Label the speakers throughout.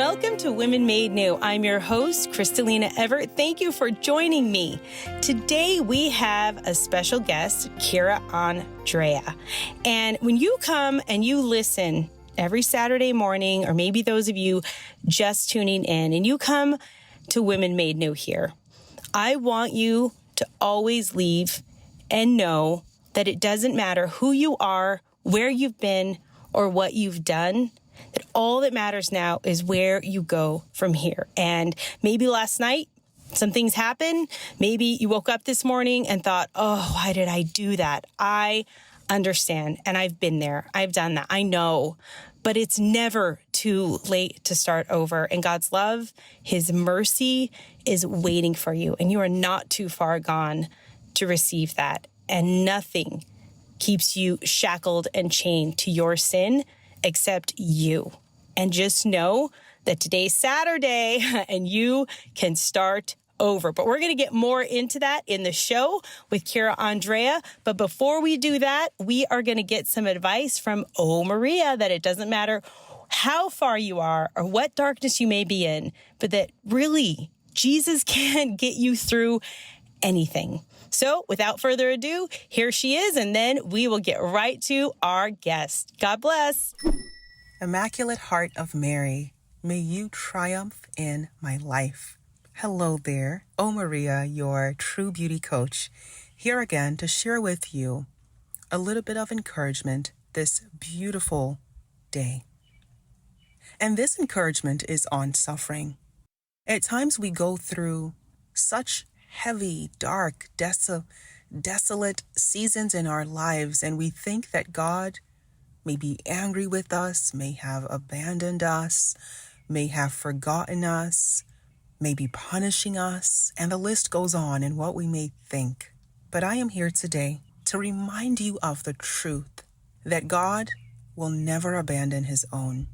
Speaker 1: Welcome to Women Made New. I'm your host, Crystalina Evert. Thank you for joining me. Today we have a special guest, Andrea. And when you come and you listen every Saturday morning, or maybe those of you just tuning in, and you come to Women Made New here, I want you to always leave and know that it doesn't matter who you are, where you've been, or what you've done, that all that matters now is where you go from here. And maybe last night, some things happened. Maybe you woke up this morning and thought, oh, why did I do that? I understand. And I've been there. I've done that. I know. But it's never too late to start over. And God's love, His mercy is waiting for you. And you are not too far gone to receive that. And nothing keeps you shackled and chained to your sin except you. And just know that today's Saturday and you can start over. But we're going to get more into that in the show with Andrea. But before we do that, we are going to get some advice from Maria, that it doesn't matter how far you are or what darkness you may be in, but that really Jesus can get you through anything. So without further ado, here she is, and then we will get right to our guest. God bless.
Speaker 2: Immaculate Heart of Mary, may you triumph in my life. Hello there, Maria, your true beauty coach, here again to share with you a little bit of encouragement this beautiful day. And this encouragement is on suffering. At times we go through such heavy, dark, desolate seasons in our lives, and we think that God may be angry with us, may have abandoned us, may have forgotten us, may be punishing us, and the list goes on in what we may think. But I am here today to remind you of the truth that God will never abandon His own,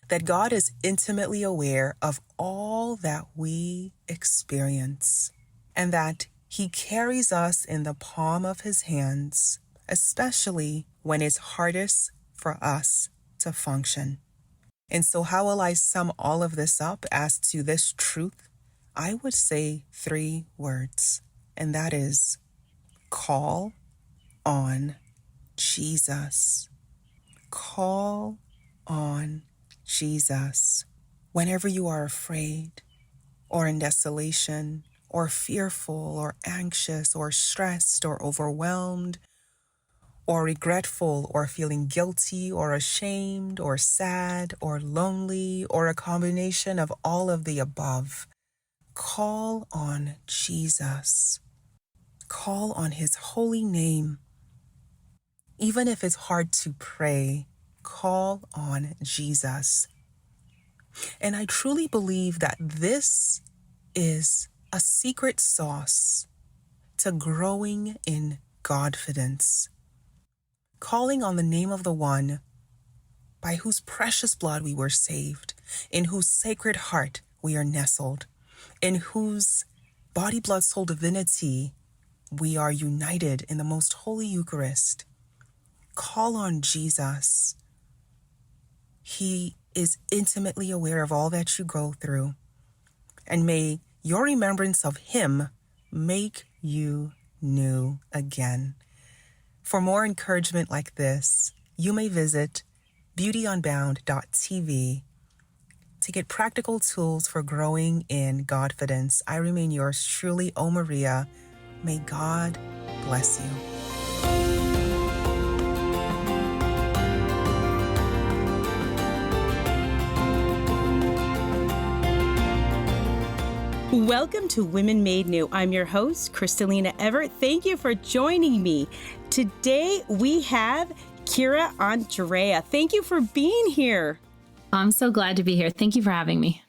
Speaker 2: that God is intimately aware of all that we experience, and that He carries us in the palm of His hands, especially when it's hardest for us to function. And so how will I sum all of this up as to this truth? I would say 3 words, and that is call on Jesus. Call on Jesus. Whenever you are afraid or in desolation or fearful or anxious or stressed or overwhelmed or regretful or feeling guilty or ashamed or sad or lonely or a combination of all of the above, call on Jesus. Call on His holy name. Even if it's hard to pray, call on Jesus. And I truly believe that this is a secret sauce to growing in Godfidence. Calling on the name of the one by whose precious blood we were saved, in whose sacred heart we are nestled, in whose body, blood, soul divinity we are united in the most holy Eucharist. Call on Jesus. He is intimately aware of all that you go through, and may your remembrance of Him make you new again. For more encouragement like this, you may visit beautyunbound.tv to get practical tools for growing in Godfidence. I remain yours truly, Maria. May God bless you.
Speaker 1: Welcome to Women Made New. I'm your host, Crystalina Evert. Thank you for joining me. Today we have Andrea. Thank you for being here.
Speaker 3: I'm so glad to be here. Thank you for having me.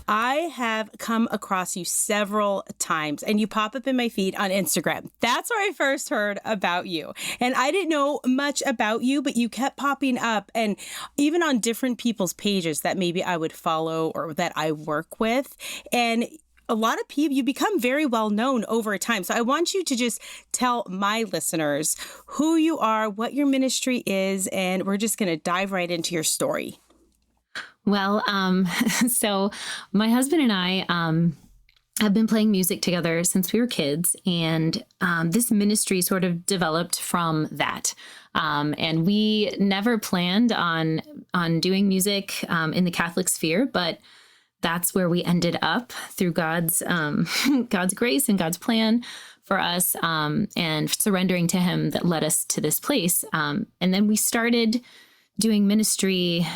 Speaker 1: I have come across you several times, and you pop up in my feed on Instagram. That's where I first heard about you. And I didn't know much about you, but you kept popping up, and even on different people's pages that maybe I would follow or that I work with. And a lot of people, you become very well known over time. So I want you to just tell my listeners who you are, what your ministry is, and we're just going to dive right into your story.
Speaker 3: Well, so my husband and I have been playing music together since we were kids, and this ministry sort of developed from that. And we never planned on doing music in the Catholic sphere, but that's where we ended up through God's God's grace and God's plan for us, and surrendering to Him that led us to this place. And then we started doing ministry.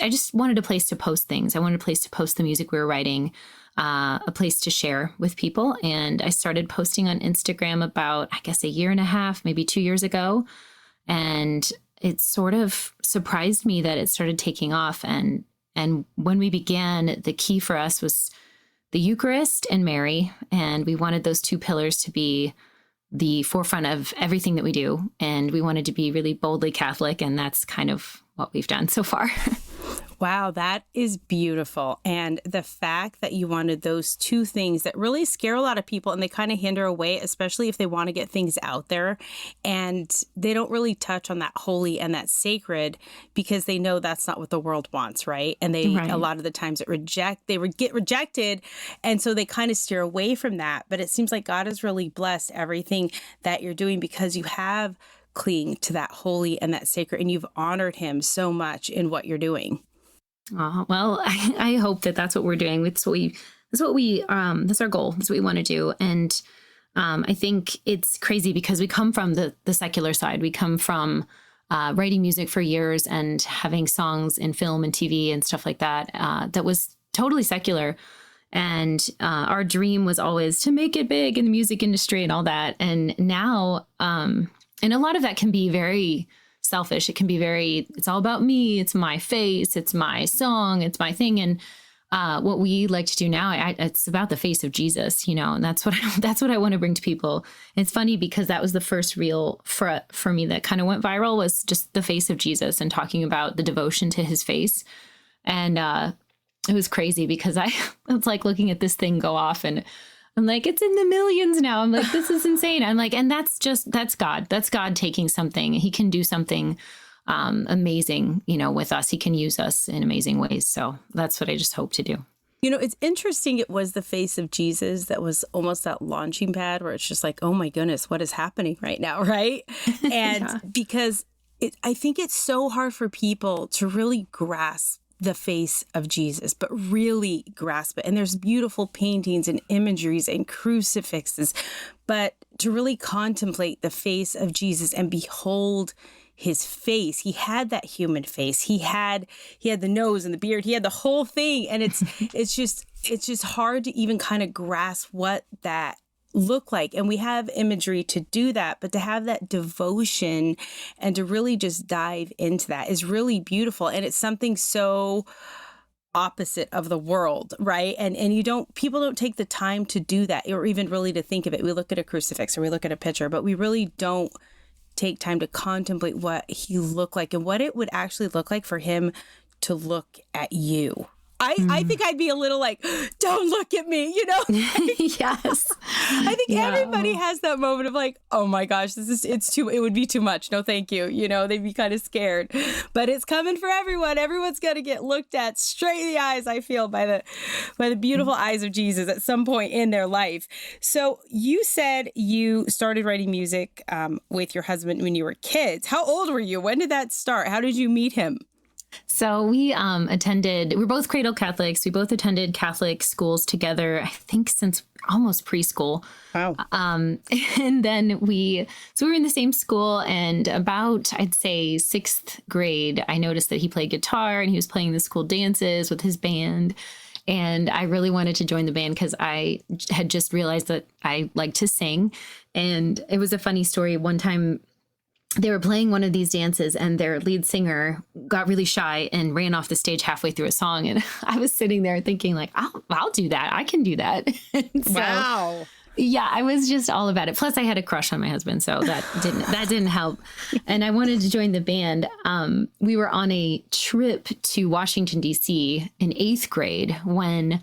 Speaker 3: I just wanted a place to post things. I wanted a place to post the music we were writing, a place to share with people. And I started posting on Instagram about, I guess, a year and a half, maybe 2 years ago. And it sort of surprised me that it started taking off. And when we began, the key for us was the Eucharist and Mary. And we wanted those two pillars to be the forefront of everything that we do. And we wanted to be really boldly Catholic. And that's kind of what we've done so far.
Speaker 1: Wow, that is beautiful. And the fact that you wanted those two things that really scare a lot of people and they kind of hinder away, especially if they want to get things out there. And they don't really touch on that holy and that sacred because they know that's not what the world wants, right? And a lot of the times they would get rejected. And so they kind of steer away from that. But it seems like God has really blessed everything that you're doing because you have cling to that holy and that sacred, and you've honored Him so much in what you're doing.
Speaker 3: Well, I hope that that's what we're doing. That's our goal. That's what we want to do. And I think it's crazy because we come from the secular side. We come from writing music for years and having songs in film and TV and stuff like that. That was totally secular. And our dream was always to make it big in the music industry and all that. And now, and a lot of that can be very selfish. It can be it's all about me. It's my face. It's my song. It's my thing. And what we like to do now, it's about the face of Jesus, and that's what I want to bring to people. And it's funny because that was the first reel for me that kind of went viral, was just the face of Jesus and talking about the devotion to His face. And it was crazy because I was like looking at this thing go off and I'm like, it's in the millions now. I'm like, this is insane. I'm like, and that's God. That's God taking something. He can do something amazing, with us. He can use us in amazing ways. So that's what I just hope to do.
Speaker 1: It's interesting. It was the face of Jesus that was almost that launching pad where it's just like, oh my goodness, what is happening right now, right? And because I think it's so hard for people to really grasp the face of Jesus, but really grasp it. And there's beautiful paintings and imageries and crucifixes, but to really contemplate the face of Jesus and behold His face. He had that human face. He had the nose and the beard. He had the whole thing. And it's just hard to even kind of grasp what that look like. And we have imagery to do that, but to have that devotion and to really just dive into that is really beautiful. And it's something so opposite of the world, right? And people don't take the time to do that or even really to think of it. We look at a crucifix or we look at a picture, but we really don't take time to contemplate what He looked like and what it would actually look like for Him to look at you. I think I'd be a little like, don't look at me,
Speaker 3: Yes.
Speaker 1: I think everybody has that moment of like, oh my gosh, it would be too much. No, thank you. They'd be kind of scared, but it's coming for everyone. Everyone's going to get looked at straight in the eyes, I feel, by the beautiful eyes of Jesus at some point in their life. So you said you started writing music with your husband when you were kids. How old were you? When did that start? How did you meet him?
Speaker 3: So we're both cradle Catholics. We both attended Catholic schools together, I think since almost preschool.
Speaker 1: Wow.
Speaker 3: And then we were in the same school, and about, I'd say 6th grade, I noticed that he played guitar and he was playing the school dances with his band. And I really wanted to join the band because I had just realized that I like to sing. And it was a funny story. One time, they were playing one of these dances and their lead singer got really shy and ran off the stage halfway through a song. And I was sitting there thinking like, I'll do that. I can do that.
Speaker 1: Wow.
Speaker 3: Yeah, I was just all about it. Plus I had a crush on my husband. So that didn't help. And I wanted to join the band. We were on a trip to Washington, D.C. in 8th grade when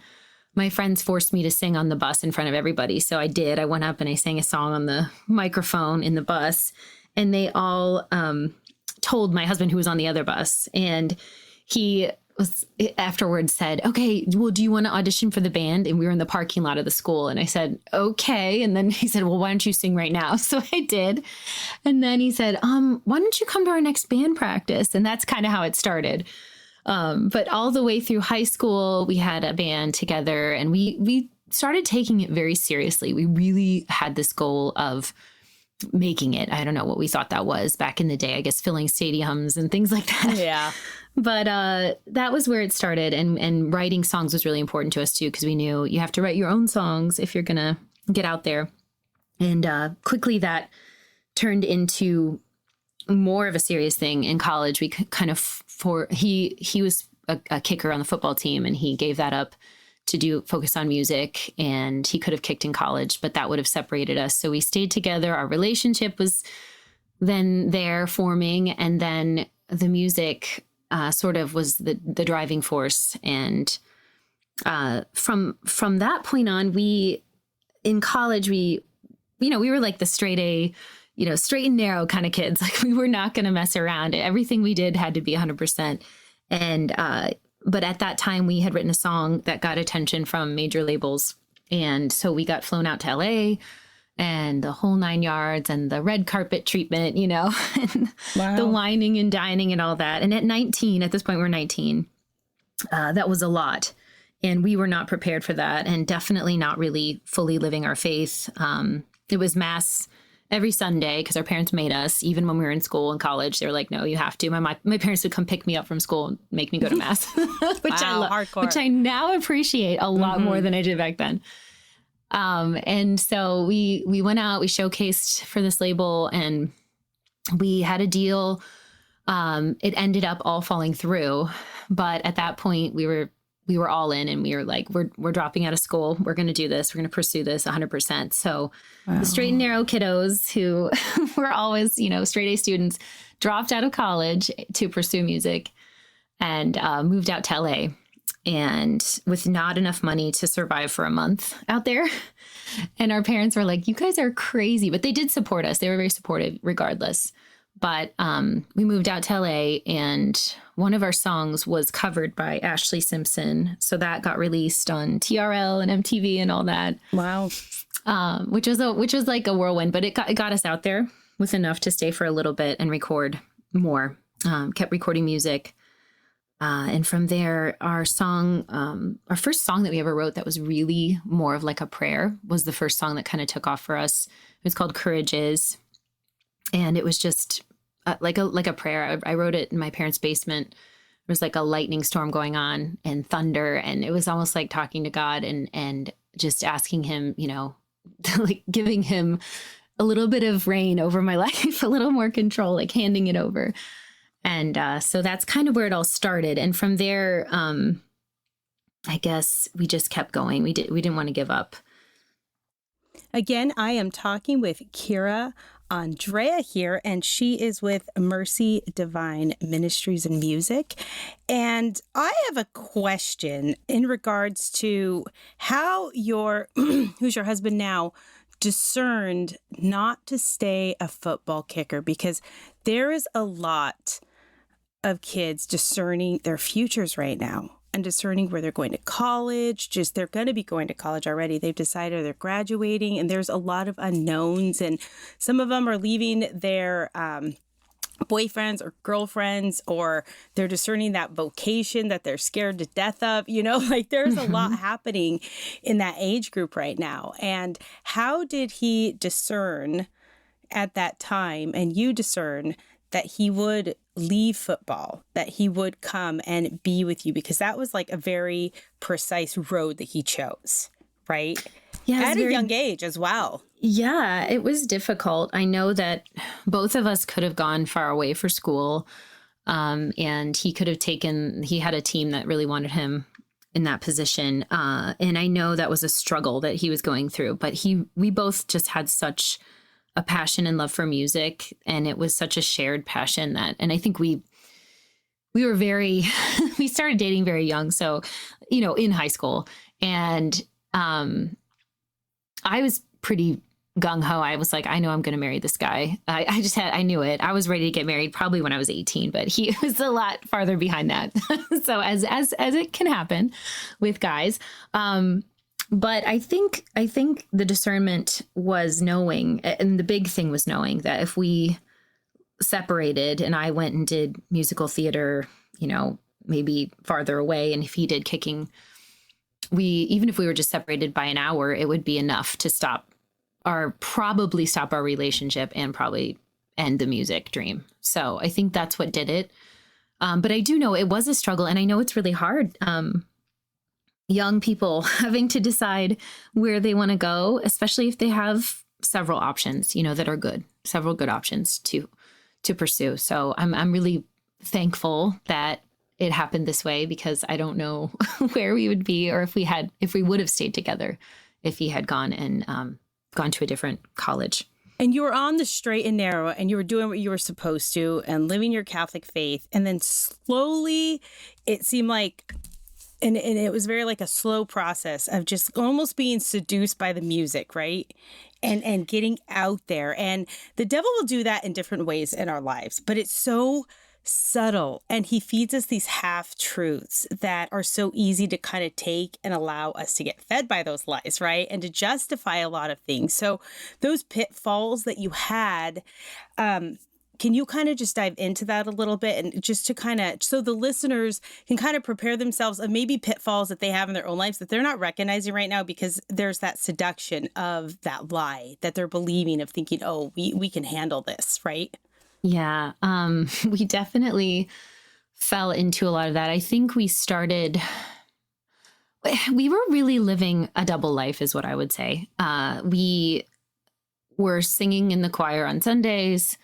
Speaker 3: my friends forced me to sing on the bus in front of everybody. So I did. I went up and I sang a song on the microphone in the bus. And they all told my husband, who was on the other bus, and he was afterwards said, okay, well, do you want to audition for the band? And we were in the parking lot of the school. And I said, okay. And then he said, well, why don't you sing right now? So I did. And then he said, why don't you come to our next band practice? And that's kind of how it started. But all the way through high school, we had a band together, and we started taking it very seriously. We really had this goal of making it. I don't know what we thought that was back in the day, I guess filling stadiums and things like that.
Speaker 1: Yeah.
Speaker 3: But that was where it started. And writing songs was really important to us, too, because we knew you have to write your own songs if you're going to get out there. And quickly that turned into more of a serious thing in college. We kind of he was a kicker on the football team, and he gave that up to focus on music, and he could have kicked in college, but that would have separated us. So we stayed together. Our relationship was then there forming, and then the music sort of was the driving force. And from that point on, in college, we were like the straight A, straight and narrow kind of kids. Like, we were not going to mess around. Everything we did had to be 100%. And, but at that time we had written a song that got attention from major labels. And so we got flown out to LA and the whole 9 yards and the red carpet treatment, and
Speaker 1: wow.
Speaker 3: the whining and dining and all that. And at this point, we're 19. That was a lot. And we were not prepared for that, and definitely not really fully living our faith. It was mass every Sunday because our parents made us. Even when we were in school and college, they were like, no, you have to. My parents would come pick me up from school and make me go to mass, which I love,
Speaker 1: hardcore.
Speaker 3: Which I now appreciate a lot more than I did back then. And so we went out, we showcased for this label, and we had a deal. It ended up all falling through, but at that point we were all in, and we were like, we're dropping out of school. We're going to do this. We're going to pursue this 100%. So the straight and narrow kiddos who were always, straight A students dropped out of college to pursue music and moved out to LA, and with not enough money to survive for a month out there. And our parents were like, you guys are crazy. But they did support us. They were very supportive regardless. But we moved out to LA, and one of our songs was covered by Ashley Simpson. So that got released on TRL and MTV and all that.
Speaker 1: Wow.
Speaker 3: Which was like a whirlwind, but it got us out there with enough to stay for a little bit and record more. Kept recording music. And from there, our first song that we ever wrote that was really more of like a prayer was the first song that kind of took off for us. It was called Courage Is. And it was just like a prayer. I wrote it in my parents' basement. There was like a lightning storm going on and thunder. And it was almost like talking to God and just asking him, like giving him a little bit of reign over my life, a little more control, like handing it over. And so that's kind of where it all started. And from there, I guess we just kept going. We didn't want to give up.
Speaker 1: Again, I am talking with Andrea here, and she is with Mercy Divine Ministries and Music. And I have a question in regards to how who's your husband now, discerned not to stay a football kicker, because there is a lot of kids discerning their futures right now and discerning where they're going to college. They're going to be going to college already. They've decided they're graduating, and there's a lot of unknowns, and some of them are leaving their boyfriends or girlfriends, or they're discerning that vocation that they're scared to death of. Like there's a lot happening in that age group right now. And how did he discern at that time, and you discern, that he would leave football, that he would come and be with you? Because that was like a very precise road that he chose, right?
Speaker 3: Yeah,
Speaker 1: at a young age as well.
Speaker 3: Yeah, it was difficult. I know that both of us could have gone far away for school, and he had a team that really wanted him in that position. And I know that was a struggle that he was going through, but we both just had such a passion and love for music, and it was such a shared passion and I think we were we started dating very young. So, in high school, and I was pretty gung ho. I was like, I know I'm going to marry this guy. I knew it. I was ready to get married probably when I was 18, but he was a lot farther behind that. So as it can happen with guys. But I think the discernment was knowing, and the big thing was knowing that if we separated and I went and did musical theater, maybe farther away, and if he did kicking, even if we were just separated by an hour, it would be enough to probably stop our relationship and probably end the music dream. So I think that's what did it. But I do know it was a struggle, and I know it's really hard. Young people having to decide where they want to go, especially if they have several options, that are good, several good options to pursue. So I'm really thankful that it happened this way, because I don't know where we would be, or if we would have stayed together if he had gone and gone to a different college.
Speaker 1: And you were on the straight and narrow, and you were doing what you were supposed to and living your Catholic faith. And then slowly it seemed like, and it was very like a slow process of just almost being seduced by the music, right? And getting out there. And the devil will do that in different ways in our lives, but it's so subtle. And he feeds us these half-truths that are so easy to kind of take and allow us to get fed by those lies, right? And to justify a lot of things. So those pitfalls that you had, can you kind of just dive into that a little bit, and just to kind of, so the listeners can kind of prepare themselves of maybe pitfalls that they have in their own lives that they're not recognizing right now, because there's that seduction of that lie that they're believing, of thinking, oh, we can handle this, right?
Speaker 3: Yeah, we definitely fell into a lot of that. I think we were really living a double life is what I would say. We were singing in the choir on Sundays.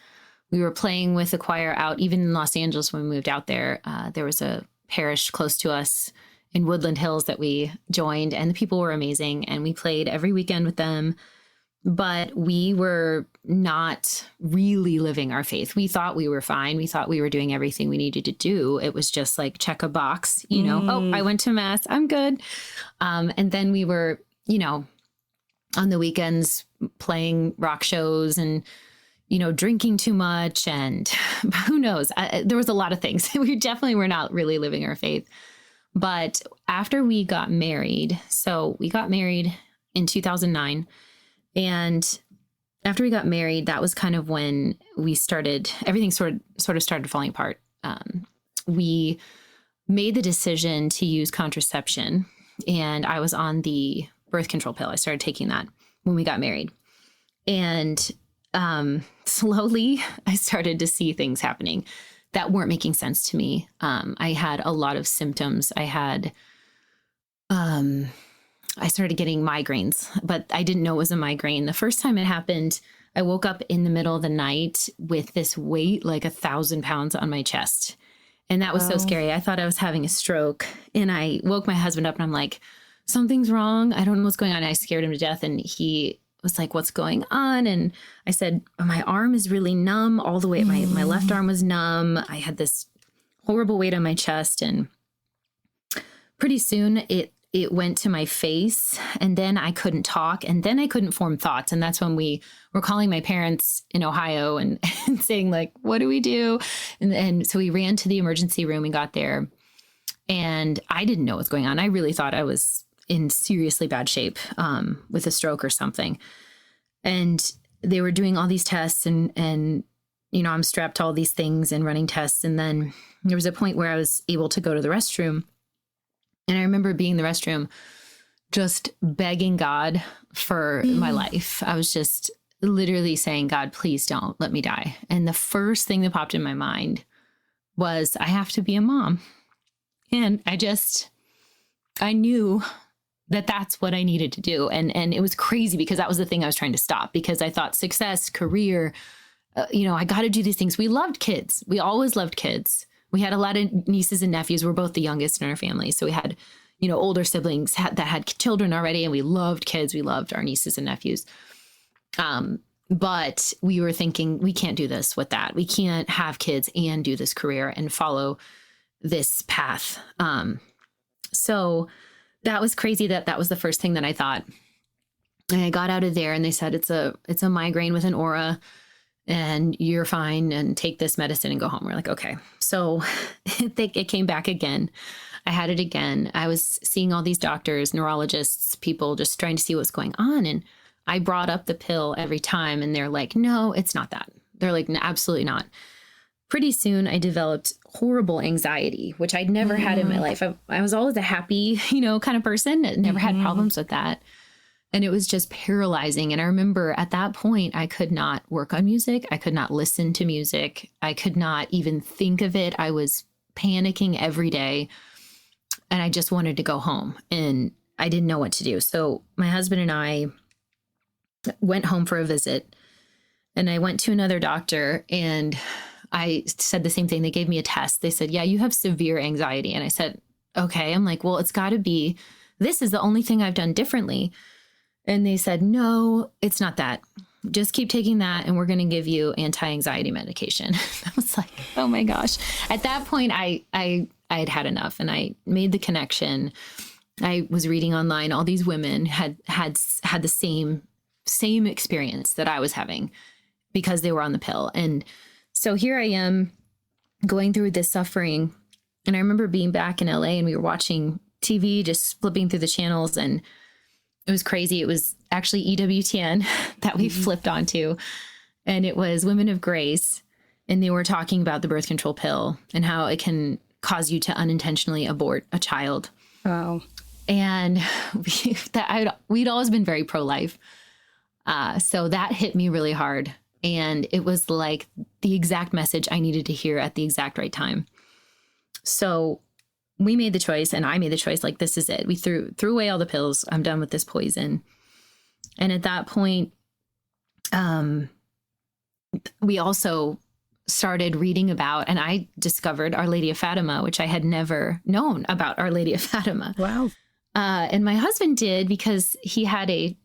Speaker 3: We were playing with the choir out, even in Los Angeles when we moved out there. There was a parish close to us in Woodland Hills that we joined, and the people were amazing. And we played every weekend with them, but we were not really living our faith. We thought we were fine. We thought we were doing everything we needed to do. It was just like, check a box, oh, I went to mass, I'm good. And then we were, on the weekends playing rock shows and, drinking too much, and who knows, there was a lot of things. We definitely were not really living our faith. But after we got married, so we got married in 2009, and after we got married, that was kind of when everything sort of started falling apart. We made the decision to use contraception, and I was on the birth control pill. I started taking that when we got married. And slowly I started to see things happening that weren't making sense to me. I had a lot of symptoms. I started getting migraines, but I didn't know it was a migraine. The first time it happened, I woke up in the middle of the night with this weight, like 1,000 pounds on my chest. And that was so scary. I thought I was having a stroke, and I woke my husband up and I'm like, something's wrong. I don't know what's going on. I scared him to death. And he was like, what's going on? And I said, my arm is really numb all the way. My left arm was numb. I had this horrible weight on my chest. And pretty soon it went to my face, and then I couldn't talk, and then I couldn't form thoughts. And that's when we were calling my parents in Ohio and saying, like, what do we do? And so we ran to the emergency room and got there, and I didn't know what was going on. I really thought I was in seriously bad shape with a stroke or something. And they were doing all these tests, and I'm strapped to all these things and running tests. And then there was a point where I was able to go to the restroom. And I remember being in the restroom just begging God for my life. I was just literally saying, God, please don't let me die. And the first thing that popped in my mind was, I have to be a mom. And I knew that that's what I needed to do. And it was crazy, because that was the thing I was trying to stop, because I thought success, career, I got to do these things. We loved kids. We always loved kids. We had a lot of nieces and nephews. We're both the youngest in our family. So we had, older siblings that had children already, and we loved kids. We loved our nieces and nephews. But we were thinking, we can't do this with that. We can't have kids and do this career and follow this path. So that was crazy that was the first thing that I thought. And I got out of there and they said, it's a migraine with an aura and you're fine and take this medicine and go home. We're like, okay. So it came back again. I had it again. I was seeing all these doctors, neurologists, people just trying to see what's going on. And I brought up the pill every time and they're like, no, it's not that. They're like, no, absolutely not. Pretty soon I developed horrible anxiety, which I'd never had in my life. I was always a happy, kind of person. I never had problems with that. And it was just paralyzing. And I remember at that point, I could not work on music. I could not listen to music. I could not even think of it. I was panicking every day. And I just wanted to go home. And I didn't know what to do. So my husband and I went home for a visit. And I went to another doctor and I said the same thing. They gave me a test. They said, yeah, you have severe anxiety. And I said, okay. I'm like, well, it's got to be, this is the only thing I've done differently. And they said, no, it's not that. Just keep taking that and we're going to give you anti-anxiety medication. I was like, oh my gosh. At that point, I had had enough and I made the connection. I was reading online. All these women had the same experience that I was having because they were on the pill. And so here I am going through this suffering. And I remember being back in LA and we were watching TV, just flipping through the channels, and it was crazy. It was actually EWTN that we flipped onto, and it was Women of Grace. And they were talking about the birth control pill and how it can cause you to unintentionally abort a child.
Speaker 1: Wow.
Speaker 3: And we'd always been very pro-life. So that hit me really hard. And it was like the exact message I needed to hear at the exact right time. So we made the choice, and I made the choice, like, this is it. We threw away all the pills. I'm done with this poison. And at that point, we also started reading about, and I discovered Our Lady of Fatima, which I had never known about Our Lady of Fatima.
Speaker 1: Wow.
Speaker 3: And my husband did, because he had a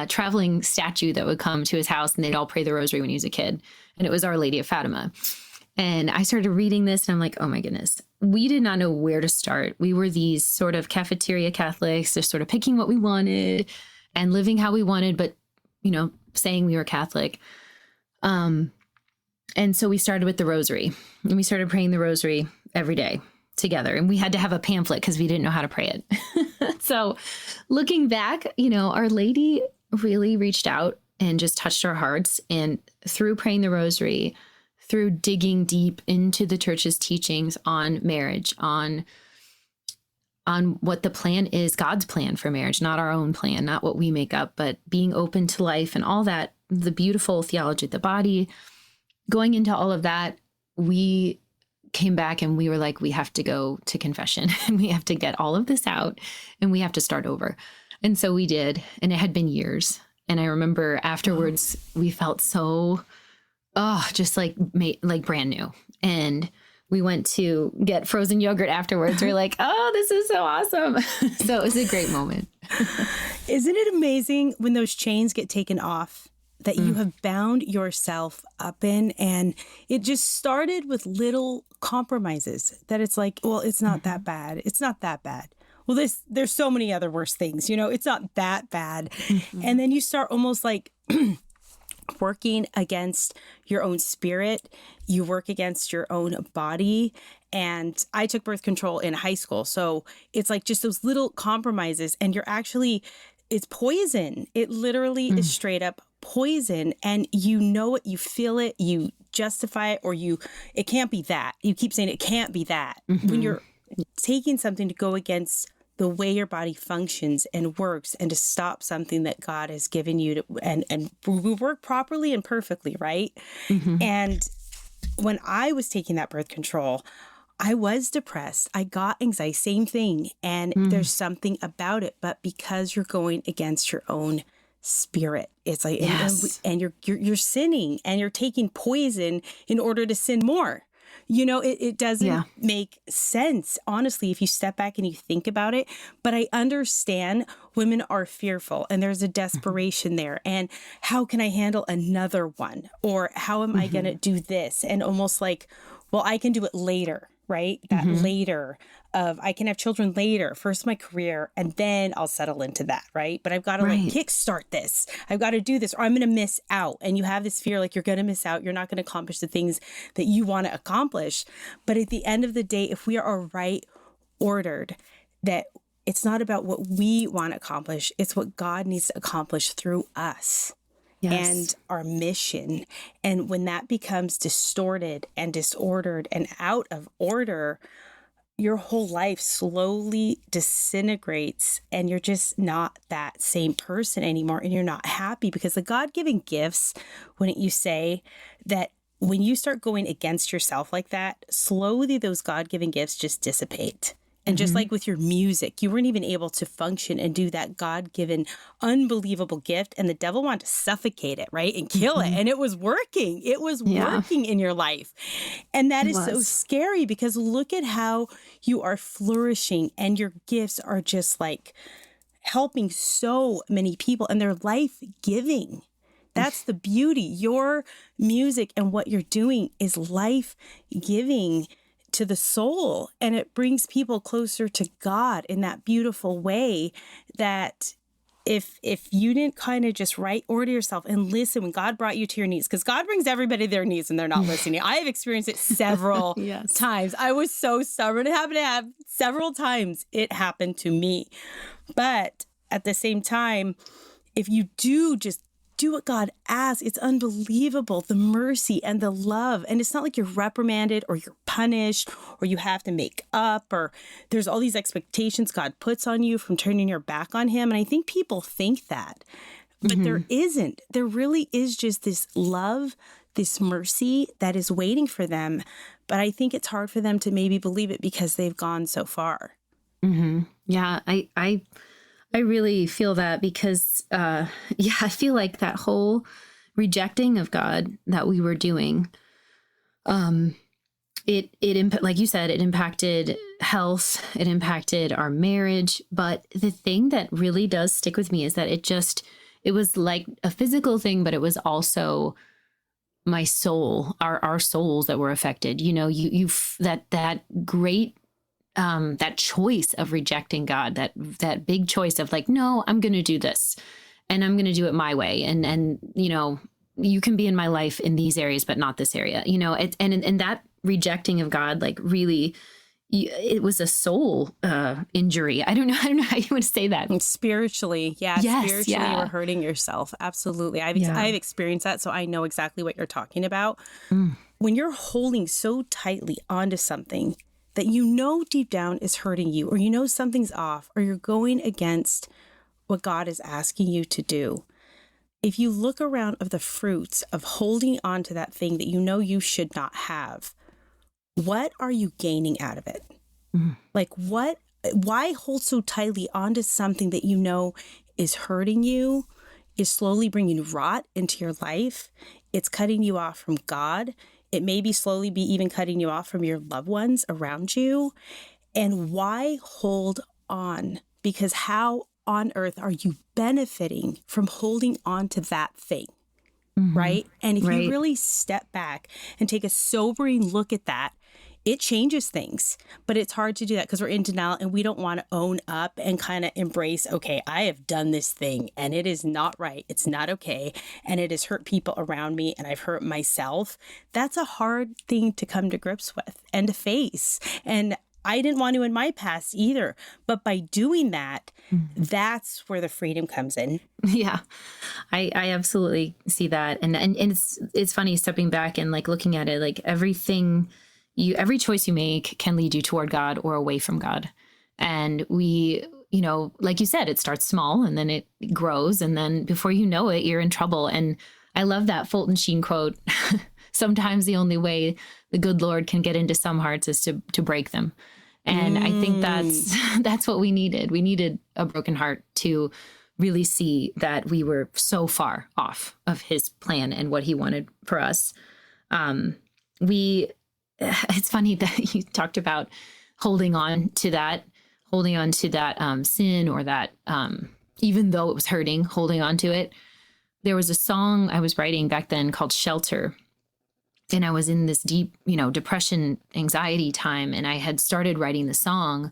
Speaker 3: traveling statue that would come to his house and they'd all pray the rosary when he was a kid. And it was Our Lady of Fatima. And I started reading this and I'm like, oh my goodness, we did not know where to start. We were these sort of cafeteria Catholics, just sort of picking what we wanted and living how we wanted, but, saying we were Catholic. And so we started with the rosary, and we started praying the rosary every day together. And we had to have a pamphlet because we didn't know how to pray it. So looking back, Our Lady really reached out and just touched our hearts. And through praying the rosary, through digging deep into the church's teachings on marriage, on what the plan is, God's plan for marriage, not our own plan, not what we make up, but being open to life and all that, the beautiful theology of the body, going into all of that, we came back and we were like, we have to go to confession and we have to get all of this out and we have to start over. And so we did. And it had been years. And I remember afterwards, we felt so, just like brand new. And we went to get frozen yogurt afterwards. We're like, oh, this is so awesome. So it was a great moment.
Speaker 1: Isn't it amazing when those chains get taken off that you have bound yourself up in? And it just started with little compromises that it's like, well, it's not that bad. It's not that bad. Well, there's so many other worse things, it's not that bad. And then you start almost like working against your own spirit. You work against your own body. And I took birth control in high school. So it's like just those little compromises, and it's poison. It literally is straight up poison. And it, you feel it, you justify it, or it can't be that. You keep saying it can't be that. When you're taking something to go against the way your body functions and works, and to stop something that God has given you to, and we work properly and perfectly, right? And when I was taking that birth control, I was depressed. I got anxiety, same thing. And there's something about it, but because you're going against your own spirit, it's like, and you're sinning, and you're taking poison in order to sin more. It doesn't make sense, honestly, if you step back and you think about it. But I understand women are fearful, and there's a desperation there. And how can I handle another one? Or how am I going to do this? And almost like, well, I can do it later, right? That later of I can have children later, first my career, and then I'll settle into that, right? But I've got to like kickstart this. I've got to do this or I'm going to miss out. And you have this fear like you're going to miss out. You're not going to accomplish the things that you want to accomplish. But at the end of the day, if we are right ordered, that it's not about what we want to accomplish. It's what God needs to accomplish through us. Yes. And our mission. And when that becomes distorted and disordered and out of order, your whole life slowly disintegrates and you're just not that same person anymore. And you're not happy because the God-given gifts, wouldn't you say that when you start going against yourself like that, slowly those God-given gifts just dissipate. And just like with your music, you weren't even able to function and do that God-given, unbelievable gift. And the devil wanted to suffocate it, right? And kill it. And it was working. It was working in your life. And that is so scary because look at how you are flourishing and your gifts are just like helping so many people and they're life-giving. That's the beauty. Your music and what you're doing is life-giving to the soul, and it brings people closer to God in that beautiful way that if you didn't kind of just right order yourself and listen when God brought you to your knees, because God brings everybody to their knees and they're not listening. I have experienced it several times. I was so stubborn. It happened to have several times. It happened to me. But at the same time, if you do just do what God asks, it's unbelievable, the mercy and the love. And it's not like you're reprimanded or you're punished or you have to make up or there's all these expectations God puts on you from turning your back on him. And I think people think that, but there isn't. There really is just this love, this mercy that is waiting for them. But I think it's hard for them to maybe believe it because they've gone so far.
Speaker 3: Yeah, I really feel that because, I feel like that whole rejecting of God that we were doing, like you said, it impacted health, it impacted our marriage. But the thing that really does stick with me is that it was like a physical thing, but it was also my soul, our souls that were affected. You know, that great that choice of rejecting God, that big choice of like, no, I'm going to do this and I'm going to do it my way. And, you know, you can be in my life in these areas, but not this area, you know, and that rejecting of God, like really, it was a soul injury. I don't know how you would say that.
Speaker 1: Spiritually. Yeah. Yes, spiritually, you were hurting yourself. Absolutely. I've experienced that. So I know exactly what you're talking about. When you're holding so tightly onto something that you know deep down is hurting you, or you know something's off, or you're going against what God is asking you to do. If you look around of the fruits of holding on to that thing that you know you should not have, what are you gaining out of it? Like why hold so tightly onto something that you know is hurting you, is slowly bringing rot into your life? It's cutting you off from God. It may be slowly be even cutting you off from your loved ones around you. And why hold on? Because how on earth are you benefiting from holding on to that thing? Right? And if you really step back and take a sobering look at that, it changes things. But it's hard to do that because we're in denial and we don't want to own up and kind of embrace, okay, I have done this thing and it is not right. It's not okay. And it has hurt people around me and I've hurt myself. That's a hard thing to come to grips with and to face. And I didn't want to in my past either. But by doing that, that's where the freedom comes in.
Speaker 3: Yeah, I absolutely see that. And it's funny stepping back and like looking at it, like every choice you make can lead you toward God or away from God. And we, you know, like you said, it starts small and then it grows. And then before you know it, you're in trouble. And I love that Fulton Sheen quote. Sometimes the only way the good Lord can get into some hearts is to break them. And I think that's what we needed. We needed a broken heart to really see that we were so far off of his plan and what he wanted for us. It's funny that you talked about holding on to that sin or that, even though it was hurting, holding on to it. There was a song I was writing back then called Shelter. And I was in this deep, depression, anxiety time. And I had started writing the song,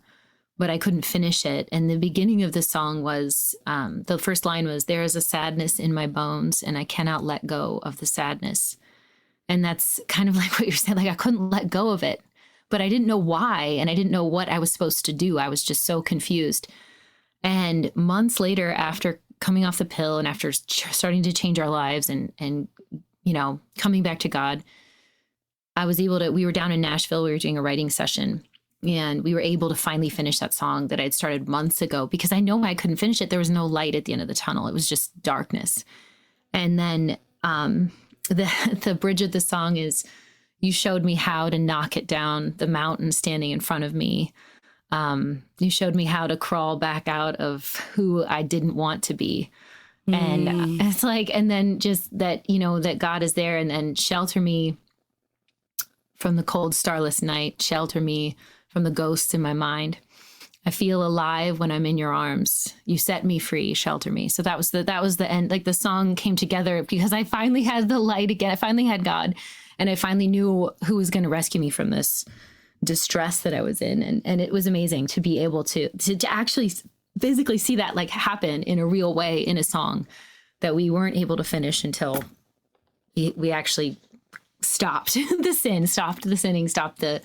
Speaker 3: but I couldn't finish it. And the beginning of the song was, the first line was, "There is a sadness in my bones and I cannot let go of the sadness." And that's kind of like what you're saying. Like, I couldn't let go of it, but I didn't know why. And I didn't know what I was supposed to do. I was just so confused. And months later, after coming off the pill and after starting to change our lives and coming back to God, we were down in Nashville, we were doing a writing session, and we were able to finally finish that song that I'd started months ago, because I know I couldn't finish it. There was no light at the end of the tunnel. It was just darkness. And then the bridge of the song is, "You showed me how to knock it down, the mountain standing in front of me. You showed me how to crawl back out of who I didn't want to be." And it's like, and then just that, that God is there, and then shelter me from the cold, starless night, shelter me from the ghosts in my mind. I feel alive when I'm in your arms. You set me free, shelter me. So that was the end. Like, the song came together because I finally had the light again. I finally had God, and I finally knew who was going to rescue me from this distress that I was in. And it was amazing to be able to actually physically see that like happen in a real way in a song that we weren't able to finish until we actually stopped the sin, stopped the sinning, stopped the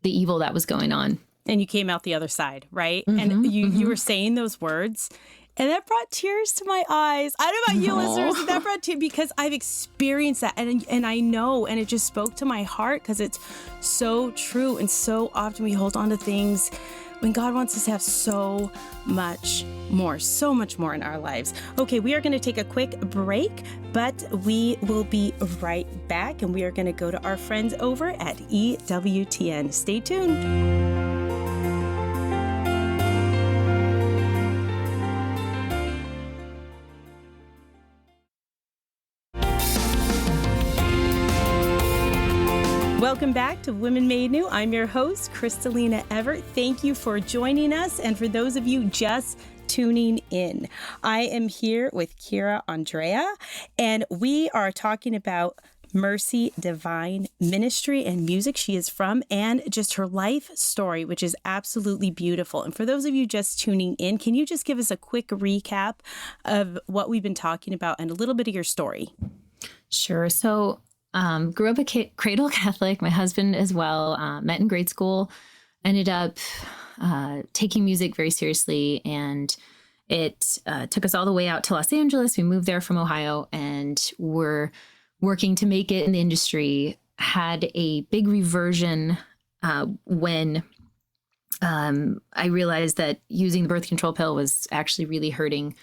Speaker 3: evil that was going on.
Speaker 1: And you came out the other side, right? And you were saying those words, and that brought tears to my eyes. I don't know about you, listeners, that brought tears, because I've experienced that, and I know, and it just spoke to my heart, because it's so true. And so often we hold on to things when God wants us to have so much more in our lives. Okay, we are going to take a quick break, but we will be right back, and we are going to go to our friends over at EWTN. Stay tuned. Welcome back to Women Made New. I'm your host, Crystalina Evert. Thank you for joining us. And for those of you just tuning in, I am here with Andrea, and we are talking about Mercy Divine Ministry and music she is from, and just her life story, which is absolutely beautiful. And for those of you just tuning in, can you just give us a quick recap of what we've been talking about and a little bit of your story?
Speaker 3: Sure. So grew up a cradle Catholic, my husband as well, met in grade school, ended up taking music very seriously. And it took us all the way out to Los Angeles. We moved there from Ohio and were working to make it in the industry. Had a big reversion when I realized that using the birth control pill was actually really hurting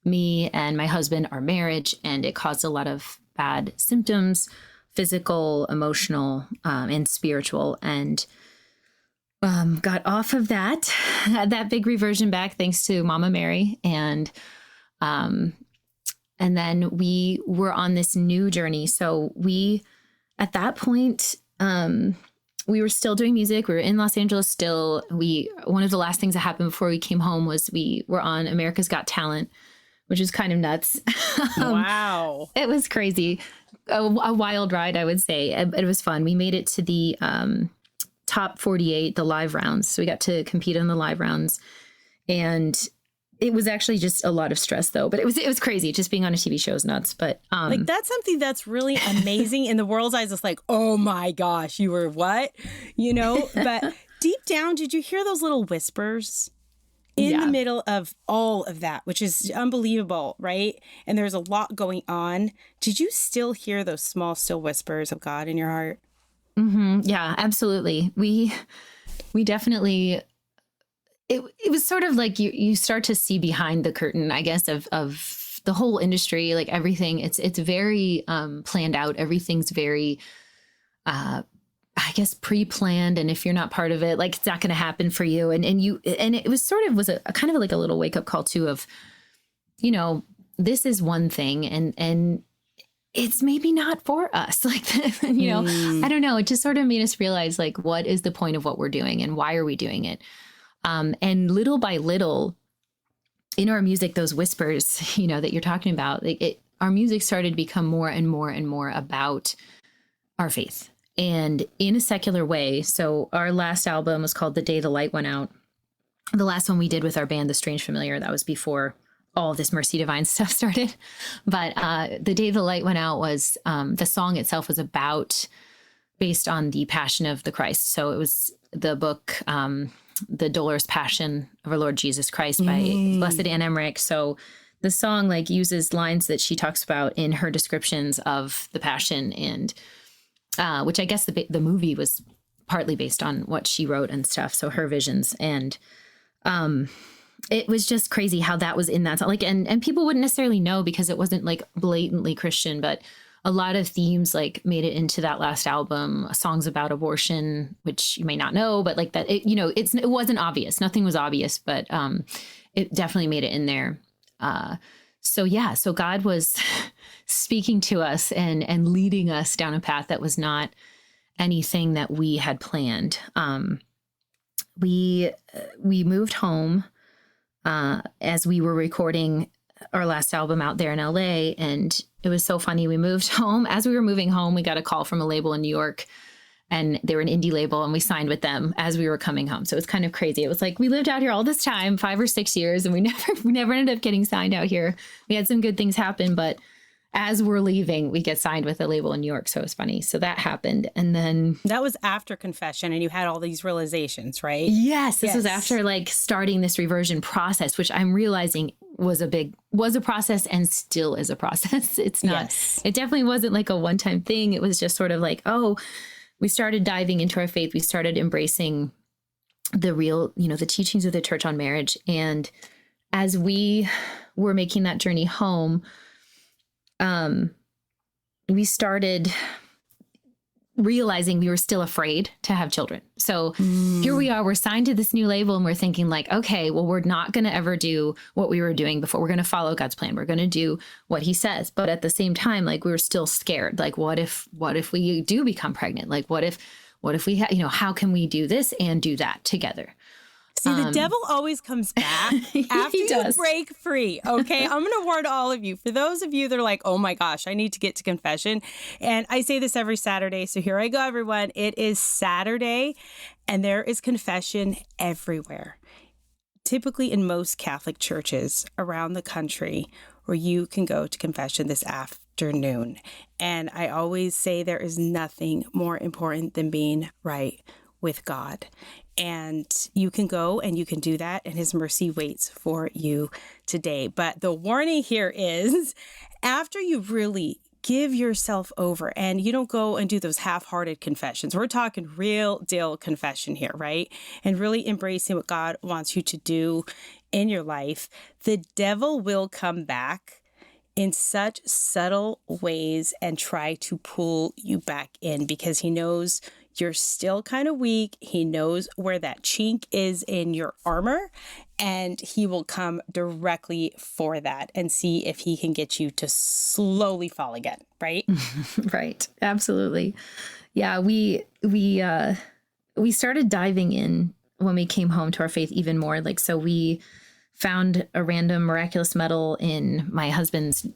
Speaker 3: me and my husband, our marriage, and it caused a lot of bad symptoms, physical, emotional, and spiritual, and got off of that, had that big reversion back thanks to Mama Mary. And then we were on this new journey. So at that point, we were still doing music. We were in Los Angeles still. One of the last things that happened before we came home was we were on America's Got Talent, which is kind of nuts.
Speaker 1: Wow.
Speaker 3: It was crazy. A wild ride, I would say. It was fun. We made it to the top 48, the live rounds. So we got to compete in the live rounds. And it was actually just a lot of stress, though. But it was crazy. Just being on a TV show is nuts. But
Speaker 1: like, that's something that's really amazing in the world's eyes. It's like, oh my gosh, you were what? But deep down, did you hear those little whispers in the middle of all of that, which is unbelievable, right? And there's a lot going on. Did you still hear those small, still whispers of God in your heart?
Speaker 3: Mm-hmm. Yeah, absolutely. We definitely, it was sort of like you start to see behind the curtain, I guess, of the whole industry, like everything. It's very planned out. Everything's very, I guess, pre-planned. And if you're not part of it, like, it's not going to happen for you. And it was sort of a kind of like a little wake up call too of, this is one thing and it's maybe not for us. Like, I don't know. It just sort of made us realize, like, what is the point of what we're doing and why are we doing it? And little by little in our music, those whispers, that you're talking about, our music started to become more and more and more about our faith and in a secular way. So our last album was called The Day the Light Went Out. The last one we did with our band, The Strange Familiar, that was before all this Mercy Divine stuff started. But The Day the Light Went Out was, the song itself was based on the Passion of the Christ. So it was the book, The Dolorous Passion of our Lord Jesus Christ by Blessed Anne Emmerich. So the song like uses lines that she talks about in her descriptions of the Passion, and which I guess the movie was partly based on what she wrote and stuff. So her visions, and it was just crazy how that was in that song. Like, and people wouldn't necessarily know because it wasn't like blatantly Christian, but a lot of themes like made it into that last album. Songs about abortion, which you may not know, but like that, it wasn't obvious. Nothing was obvious, but it definitely made it in there. So God was speaking to us and leading us down a path that was not anything that we had planned. We moved home as we were recording our last album out there in LA, and it was so funny. We moved home. As we were moving home, we got a call from a label in New York, and they were an indie label, and we signed with them as we were coming home. So it's kind of crazy. It was like we lived out here all this time, 5 or 6 years, and we never ended up getting signed out here. We had some good things happen, but as we're leaving, we get signed with a label in New York. So it was funny. So that happened. And then
Speaker 1: that was after confession, and you had all these realizations, right?
Speaker 3: Yes. This was after like starting this reversion process, which I'm realizing was a process and still is a process. It's not, It definitely wasn't like a one-time thing. It was just sort of like, we started diving into our faith. We started embracing the real, the teachings of the church on marriage. And as we were making that journey home, we started realizing we were still afraid to have children. So here we are, we're signed to this new label, and we're thinking like, okay, well, we're not going to ever do what we were doing before. We're going to follow God's plan. We're going to do what he says. But at the same time, like we were still scared. Like, what if we do become pregnant? Like, what if we how can we do this and do that together?
Speaker 1: See, the devil always comes back after you break free, okay? I'm going to warn all of you. For those of you that are like, oh my gosh, I need to get to confession. And I say this every Saturday, so here I go, everyone. It is Saturday, and there is confession everywhere. Typically in most Catholic churches around the country, where you can go to confession this afternoon. And I always say there is nothing more important than being right with God. And you can go and you can do that, and his mercy waits for you today. But the warning here is, after you really give yourself over and you don't go and do those half-hearted confessions, we're talking real deal confession here, right? And really embracing what God wants you to do in your life, the devil will come back in such subtle ways and try to pull you back in, because he knows you're still kind of weak. He knows where that chink is in your armor, and he will come directly for that and see if he can get you to slowly fall again, right?
Speaker 3: Right. Absolutely. Yeah, we started diving in when we came home to our faith even more. Like, so we found a random miraculous medal in my husband's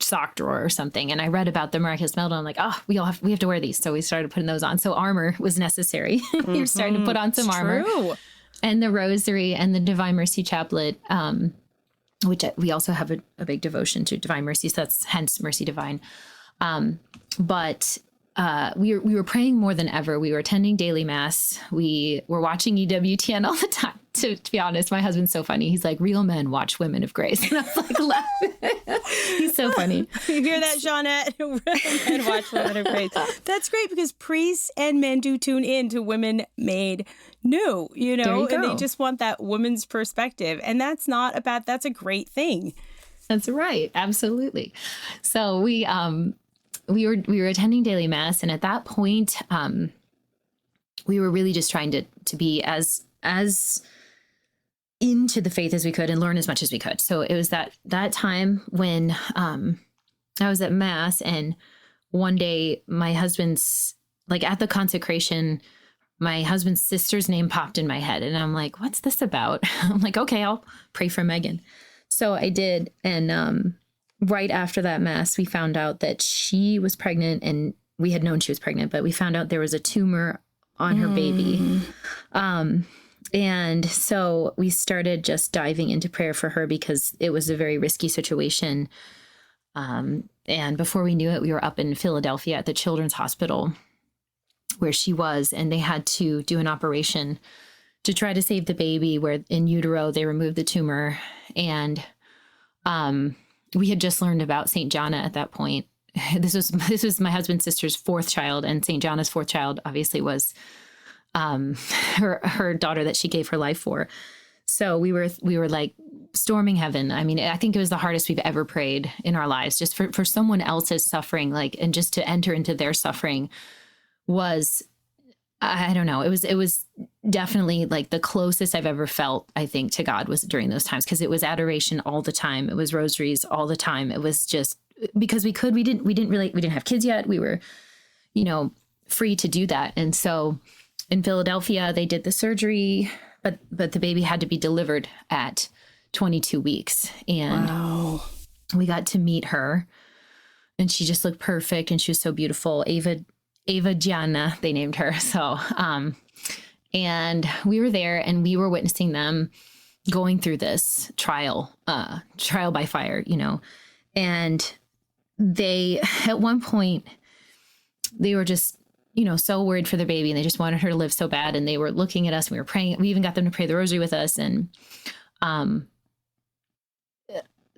Speaker 3: sock drawer or something. And I read about the miraculous medal. And I'm like, we have to wear these. So we started putting those on. So armor was necessary. We were starting to put on some armor. True. And the rosary and the Divine Mercy Chaplet, which we also have a big devotion to Divine Mercy. So that's hence Mercy Divine. But we were praying more than ever. We were attending daily mass. We were watching EWTN all the time. To be honest, my husband's so funny. He's like, real men watch Women of Grace. And I was like, laughing. He's so funny.
Speaker 1: You hear that, Jeanette? Real men watch Women of Grace. That's great, because priests and men do tune in to Women Made New, and they just want that woman's perspective. And that's not a bad, that's a great thing.
Speaker 3: That's right. Absolutely. So we were attending daily mass, and at that point, we were really just trying to be as into the faith as we could and learn as much as we could. So it was that time when I was at mass, and one day my husband's, like at the consecration, my husband's sister's name popped in my head, and I'm like, what's this about? I'm like, okay, I'll pray for Megan. So I did. And right after that mass, we found out that she was pregnant, and we had known she was pregnant, but we found out there was a tumor on her baby. And so we started just diving into prayer for her because it was a very risky situation. And before we knew it, we were up in Philadelphia at the Children's Hospital where she was, and they had to do an operation to try to save the baby, where in utero they removed the tumor. And we had just learned about St. Jana at that point. This was my husband's sister's fourth child, and St. Jana's fourth child obviously was her daughter that she gave her life for. So we were like storming heaven. I mean, I think it was the hardest we've ever prayed in our lives, just for someone else's suffering, like, and just to enter into their suffering was, I don't know. It was definitely like the closest I've ever felt, I think, to God was during those times, because it was adoration all the time. It was rosaries all the time. It was just because we didn't have kids yet. We were, free to do that. And so in Philadelphia, they did the surgery, but the baby had to be delivered at 22 weeks. And we got to meet her, and she just looked perfect. And she was so beautiful. Eva Gianna, they named her. So, and we were there, and we were witnessing them going through this trial by fire, and they, at one point, they were just, so worried for their baby, and they just wanted her to live so bad. And they were looking at us, and we were praying. We even got them to pray the rosary with us. And,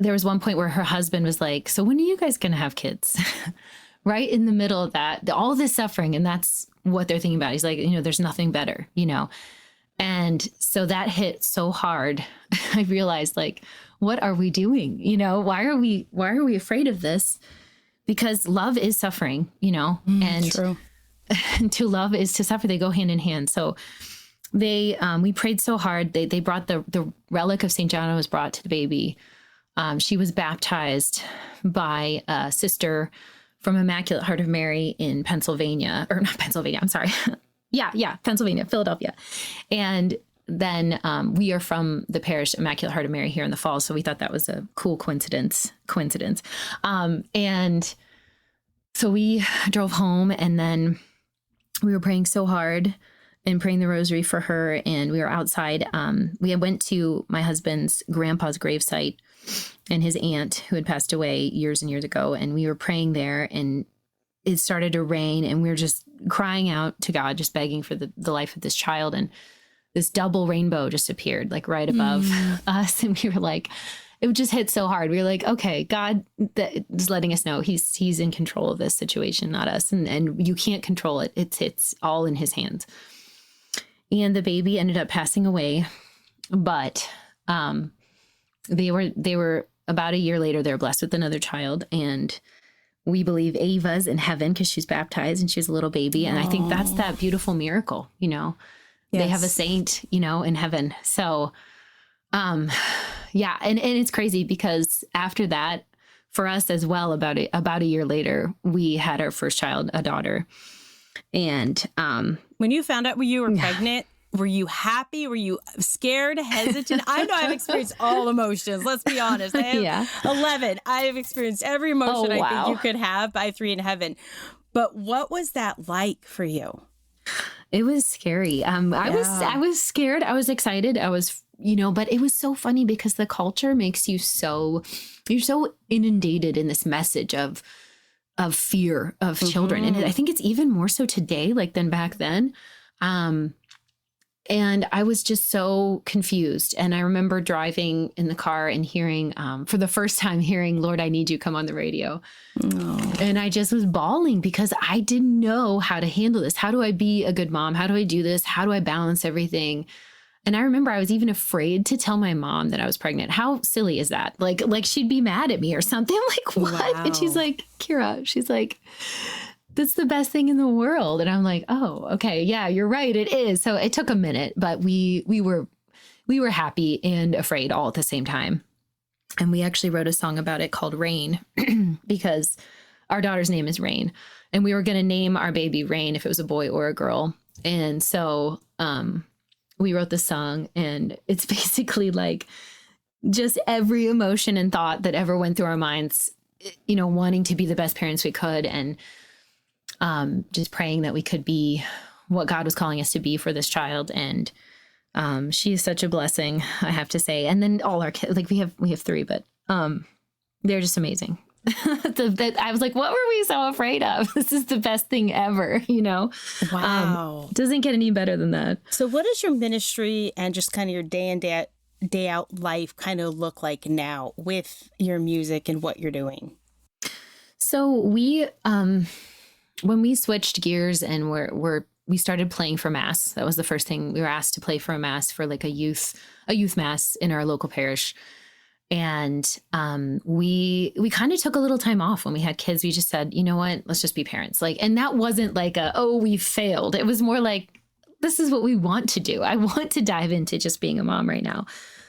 Speaker 3: there was one point where her husband was like, "So when are you guys going to have kids?" Right in the middle of that, all this suffering. And that's what they're thinking about. He's like, there's nothing better, And so that hit so hard. I realized, like, what are we doing? Why are we afraid of this? Because love is suffering, and
Speaker 1: true.
Speaker 3: And to love is to suffer. They go hand in hand. So we prayed so hard. They brought the relic of St. John was brought to the baby. She was baptized by a sister from Immaculate Heart of Mary in Pennsylvania, or not Pennsylvania, I'm sorry. Yeah, Pennsylvania, Philadelphia. And then we are from the parish Immaculate Heart of Mary here in the Falls. So we thought that was a cool coincidence. And so we drove home, and then we were praying so hard and praying the rosary for her. And we were outside. We went to my husband's grandpa's gravesite and his aunt who had passed away years and years ago. And we were praying there, and it started to rain, and we were just crying out to God, just begging for the life of this child. And this double rainbow just appeared, like right above us. And we were like, it just hit so hard. We were like, okay, God is letting us know he's in control of this situation, not us. And you can't control it. It's all in his hands. And the baby ended up passing away, but, they were about a year later, they were blessed with another child. And we believe Ava's in heaven because she's baptized and she's a little baby. And I think that's that beautiful miracle, Yes. They have a saint, in heaven. So, yeah. And it's crazy because after that, for us as well, about a year later, we had our first child, a daughter. And
Speaker 1: when you found out you were pregnant, were you happy? Were you scared, hesitant? I know I've experienced all emotions. Let's be honest. I have 11. I have experienced every emotion I think you could have by 3 in heaven. But what was that like for you?
Speaker 3: It was scary. I was scared. I was excited. I was, but it was so funny because the culture makes you you're so inundated in this message of fear of children. And I think it's even more so today, like than back then. And I was just so confused. And I remember driving in the car and hearing, for the first time, "Lord, I Need You" come on the radio. Oh. And I just was bawling because I didn't know how to handle this. How do I be a good mom? How do I do this? How do I balance everything? And I remember I was even afraid to tell my mom that I was pregnant. How silly is that? Like she'd be mad at me or something. I'm like, what? Wow. And she's like, Kira, she's like, that's the best thing in the world. And I'm like, oh, okay. Yeah, you're right. It is. So it took a minute, but we were happy and afraid all at the same time. And we actually wrote a song about it called Rain because our daughter's name is Rain. And we were going to name our baby Rain if it was a boy or a girl. And so we wrote the song, and it's basically like just every emotion and thought that ever went through our minds, wanting to be the best parents we could. And just praying that we could be what God was calling us to be for this child. And she is such a blessing, I have to say. And then all our kids, like we have three, but they're just amazing. I was like, what were we so afraid of? This is the best thing ever,
Speaker 1: Wow.
Speaker 3: Doesn't get any better than that.
Speaker 1: So what does your ministry and just kind of your day in, day out life kind of look like now with your music and what you're doing?
Speaker 3: So we, when we switched gears and we started playing for Mass, that was the first thing. We were asked to play for a Mass for like a youth Mass in our local parish. And we kind of took a little time off when we had kids. We just said, you know what, let's just be parents. And that wasn't like we failed. It was more like, this is what we want to do. I want to dive into just being a mom right now.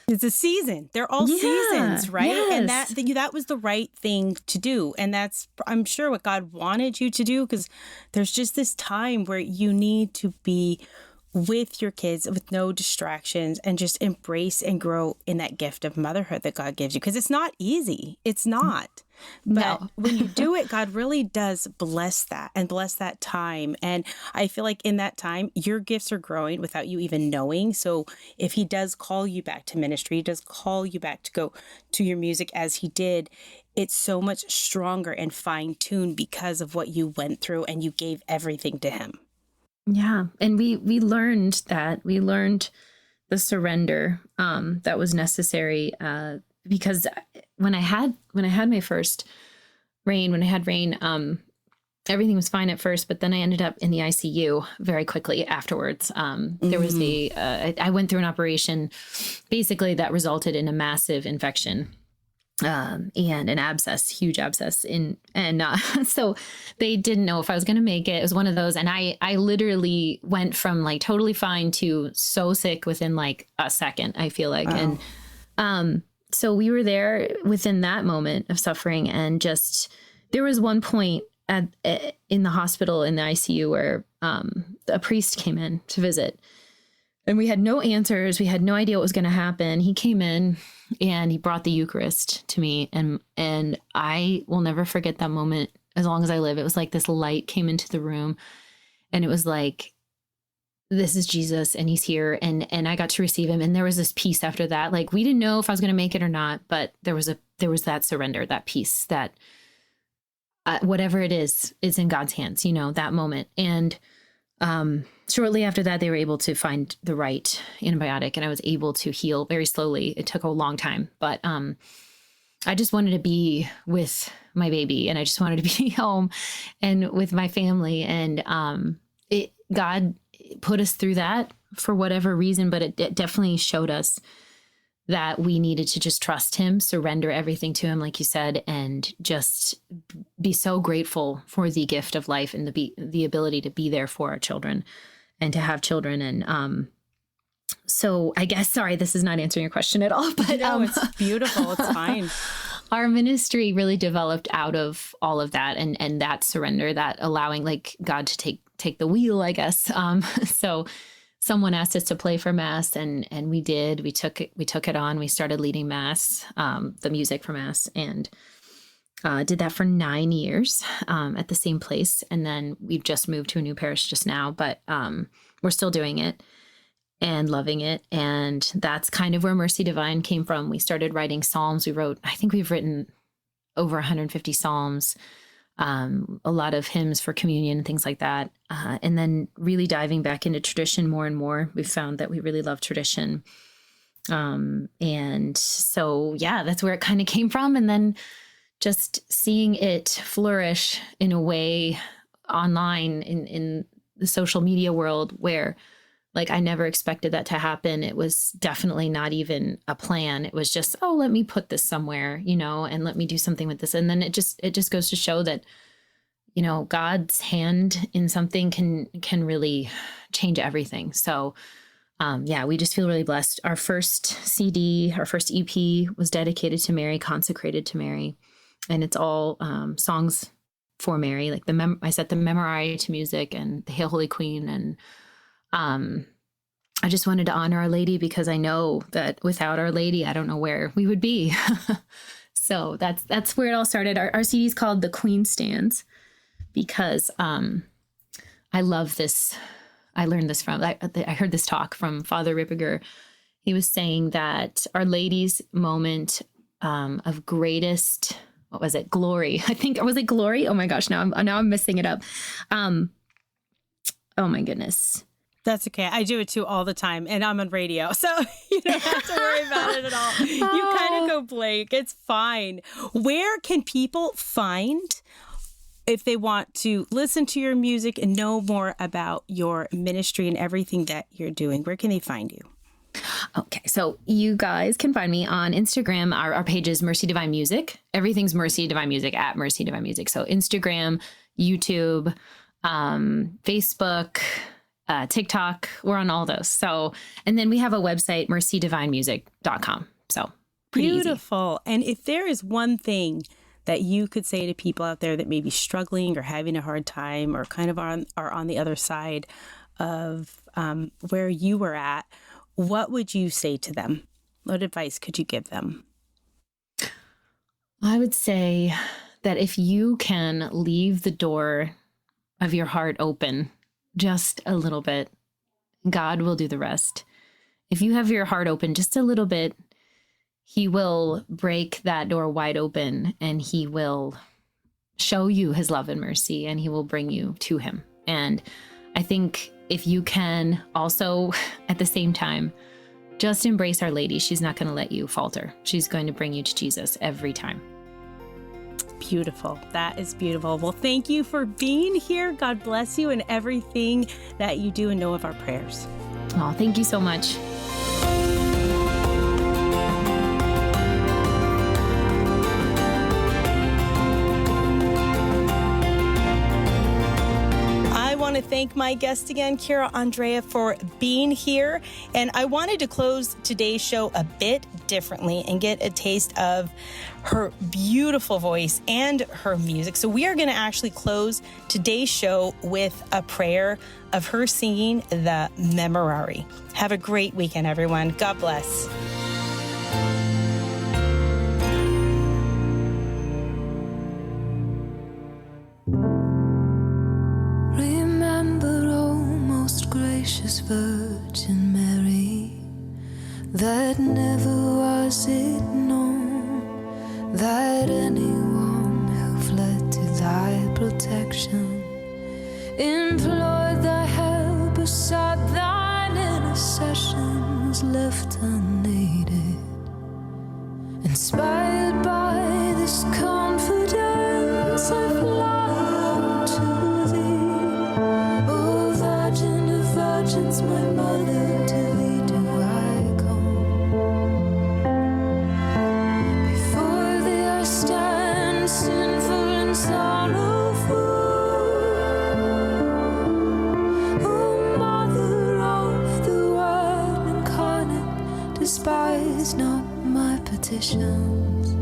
Speaker 1: It's a season. They're all seasons, right?
Speaker 3: Yes.
Speaker 1: And that was the right thing to do. And that's, I'm sure, what God wanted you to do, because there's just this time where you need to be with your kids with no distractions and just embrace and grow in that gift of motherhood that God gives you. Because it's not easy. It's not. But when you do it, God really does bless that and bless that time. And I feel like in that time, your gifts are growing without you even knowing. So if he does call you back to ministry, he does call you back to go to your music as he did, it's so much stronger and fine-tuned because of what you went through and you gave everything to him.
Speaker 3: Yeah. And we learned that. We learned the surrender that was necessary because when I had my first Rain, everything was fine at first, but then I ended up in the ICU very quickly afterwards. There was I went through an operation basically that resulted in a massive infection. And an abscess, huge abscess so they didn't know if I was going to make it. It was one of those. And I literally went from like totally fine to so sick within like a second, I feel like. Wow. And, so we were there within that moment of suffering. And just, there was one point in the hospital in the ICU where, a priest came in to visit. And we had no answers. We had no idea what was going to happen. He came in and he brought the Eucharist to me. And I will never forget that moment as long as I live. It was like this light came into the room and it was like, this is Jesus and he's here. And I got to receive him. And there was this peace after that. Like we didn't know if I was going to make it or not, but there was that surrender, that peace, that whatever it is in God's hands, that moment. And, shortly after that, they were able to find the right antibiotic and I was able to heal very slowly. It took a long time, but I just wanted to be with my baby and I just wanted to be home and with my family. And God put us through that for whatever reason, but it definitely showed us that we needed to just trust him, surrender everything to him, like you said, and just be so grateful for the gift of life and the ability to be there for our children and to have children. And so I guess, sorry, this is not answering your question at all, but
Speaker 1: no, it's beautiful. It's fine.
Speaker 3: Our ministry really developed out of all of that and that surrender, that allowing like God to take the wheel, I guess. So someone asked us to play for Mass and we did. We took it on. We started leading Mass, the music for Mass, and did that for 9 years at the same place. And then we've just moved to a new parish just now, but we're still doing it and loving it. And that's kind of where Mercy Divine came from. We started writing psalms. I think we've written over 150 psalms, a lot of hymns for communion and things like that. And then really diving back into tradition more and more. We've found that we really love tradition. And so, yeah, that's where it kind of came from. And then just seeing it flourish in a way online in the social media world where like I never expected that to happen. It was definitely not even a plan. It was just, let me put this somewhere, and let me do something with this. And then it just goes to show that, God's hand in something can really change everything. So, we just feel really blessed. Our first CD, our first EP was dedicated to Mary, consecrated to Mary. And it's all songs for Mary, like I set the Memorare to music and the Hail Holy Queen. And I just wanted to honor Our Lady because I know that without Our Lady, I don't know where we would be. So that's where it all started. Our CD is called The Queen Stands. because I love this. I learned this from, I heard this talk from Father Ripperger. He was saying that Our Lady's moment of greatest, what was it? Glory. I think, was it glory? Oh my gosh, now I'm messing it up. Oh my goodness.
Speaker 1: That's okay. I do it too all the time, and I'm on radio, so you don't have to worry about it at all. You kind of go blank. It's fine. Where can people find, if they want to listen to your music and know more about your ministry and everything that you're doing, where can they find you?
Speaker 3: Okay, so you guys can find me on Instagram. Our page is Mercy Divine Music. Everything's Mercy Divine Music at Mercy Divine Music. So Instagram, YouTube, Facebook, TikTok, we're on all those. So, and then we have a website, mercydivinemusic.com. So pretty
Speaker 1: beautiful. Easy. And if there is one thing that you could say to people out there that may be struggling or having a hard time or kind of are on the other side of where you were at, what would you say to them? What advice could you give them?
Speaker 3: I would say that if you can leave the door of your heart open just a little bit, God will do the rest. If you have your heart open just a little bit, He will break that door wide open, and He will show you His love and mercy, and He will bring you to Him. And I think if you can also, at the same time, just embrace Our Lady. She's not going to let you falter. She's going to bring you to Jesus every time.
Speaker 1: Beautiful. That is beautiful. Well, thank you for being here. God bless you and everything that you do, and know of our prayers.
Speaker 3: Oh, thank you so much.
Speaker 1: I want to thank my guest again, Andrea, for being here. And I wanted to close today's show a bit differently and get a taste of her beautiful voice and her music. So we are going to actually close today's show with a prayer of her singing the Memorare. Have a great weekend, everyone. God bless.
Speaker 4: Gracious Virgin Mary, that never was it known that anyone who fled to thy protection, implored thy help, or sought thine intercession, was left unaided. Inspired by this confidence, I fly to thee, O Virgin of Virgins, my mother, to thee do I come. Before thee I stand, sinful and sorrowful. O Mother of the Word incarnate, despise not my petitions.